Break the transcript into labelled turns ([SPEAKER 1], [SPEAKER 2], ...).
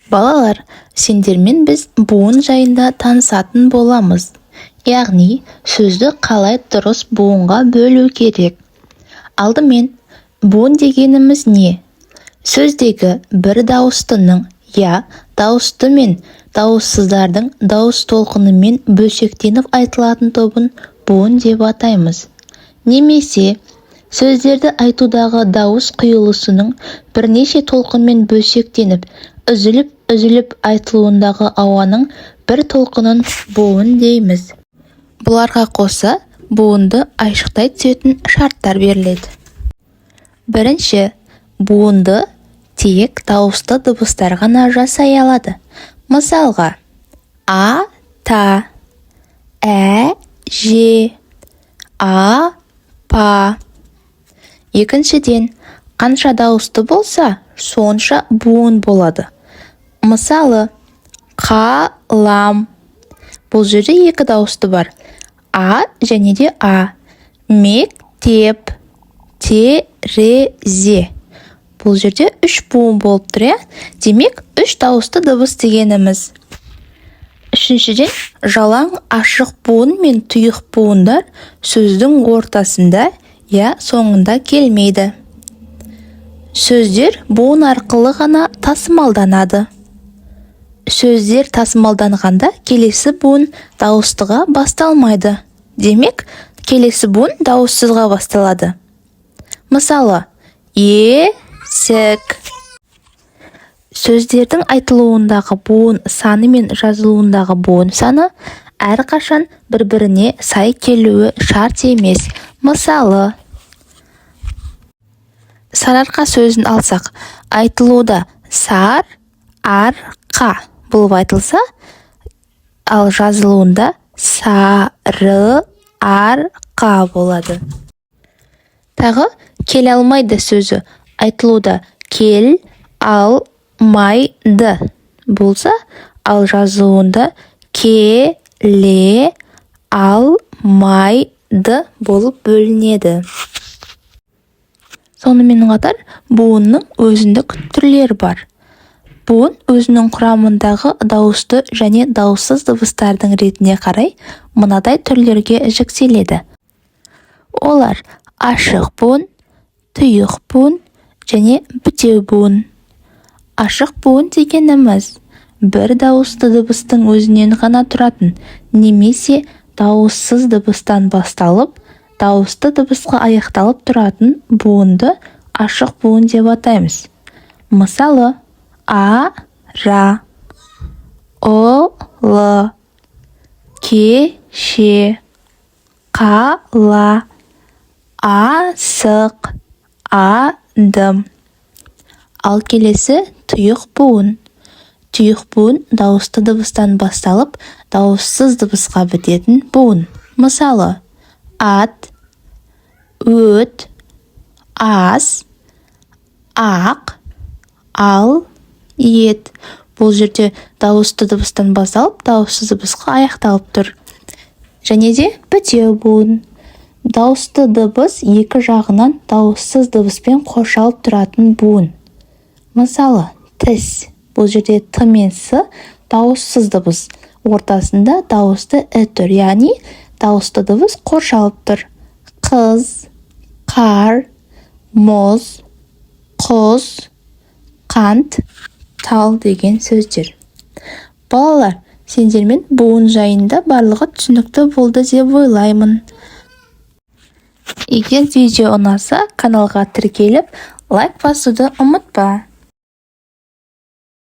[SPEAKER 1] Балалар, сендермен біз буын жайында танысатын боламыз. Яғни, сөзді қалай дұрыс буынға бөлу керек. Алдымен, буын дегеніміз не? Сөздегі бір дауыстының, дауысты мен дауыссыздардың дауыс толқынымен бөлшектеніп айтылатын тобын буын деп атаймыз. Немесе, сөздерді айтудағы дауыс құйылысының бірнеше толқынмен бөлшектеніп, үзіліп айтылуындағы ауаның бір толқынын буын дейміз. Бұларға қоса буынды айшықтай түсетін шарттар беріледі. Бірінші, буынды тек дауысты дыбыстар ғана жасай алады. Мысалға, а, та, ә, же, а, па. Екіншіден, қанша дауысты болса, сонша буын болады. Мысалы, қалам. Бұл жерде екі дауысты бар. А және де а. Мектеп, терезе. Бұл жерде үш буын болып тұр, демек, үш дауысты дыбыс дегеніміз. Үшіншіден, жалаң ашық буын мен тұйық буындар сөздің ортасында, соңында келмейді. Сөздер буын арқылы ғана тасымалданады. Сөздер тасымалданғанда келесі буын дауыстыға басталмайды. Демек, келесі буын дауыссызға басталады. Мысалы, есік. Сөздердің айтылуындағы буын саны мен жазылуындағы буын саны әрқашан бір-біріне сай келуі шарт емес. Мысалы, сарыарқа сөзін алсақ, айтылуда сар, арқа болып айтылса, ал жазылуында сары, арқа болады. Тағы келе алмайды сөзі айтылуда кел, алмайды болса, ал жазылуында келе, алмайды болып бөлінеді. Сонымен қатар буынның өзіндік түрлері бар. Буын өзінің құрамындағы дауысты және дауыссыз дыбыстардың ретіне қарай мынадай түрлерге жіктеледі. Олар ашық буын, тұйық буын және бітеу буын. Ашық буын дегеніміз бір дауысты дыбыстың өзінен ғана тұратын, немесе дауыссыз дыбыстан басталып, дауысты дыбысқа аяқталып тұратын буынды ашық буын деп атаймыз. Мысалы, а, ра, олы, кеше, қала, асық, адым. Ал келесі тұйық буын. Тұйық буын дауысты дыбыстан басталып, дауыссыз дыбысқа бітетін буын. Мысалы, ат, өт, ас, ақ, ал, ет. Бұл жерде дауысты дыбыстан басталып, дауыссыз дыбысқа аяқталып тұр. Және де бітеу буын. Дауысты дыбыс екі жағынан дауыссыз дыбыспен қоршалып тұратын буын. Мысалы, тіс. Бұл жерде т мен с дауыссыз дыбыс. Ортасында дауысты і тұр, яғни дауысты дыбыс қоршалып тұр. Қыз, қар, мұз, құс, қант, тал деген сөздер. Балалар, сендермен буын жайында барлығы түсінікті болды деп ойлаймын. Егер видео ұнаса, каналға тіркеліп, лайк басуды ұмытпа.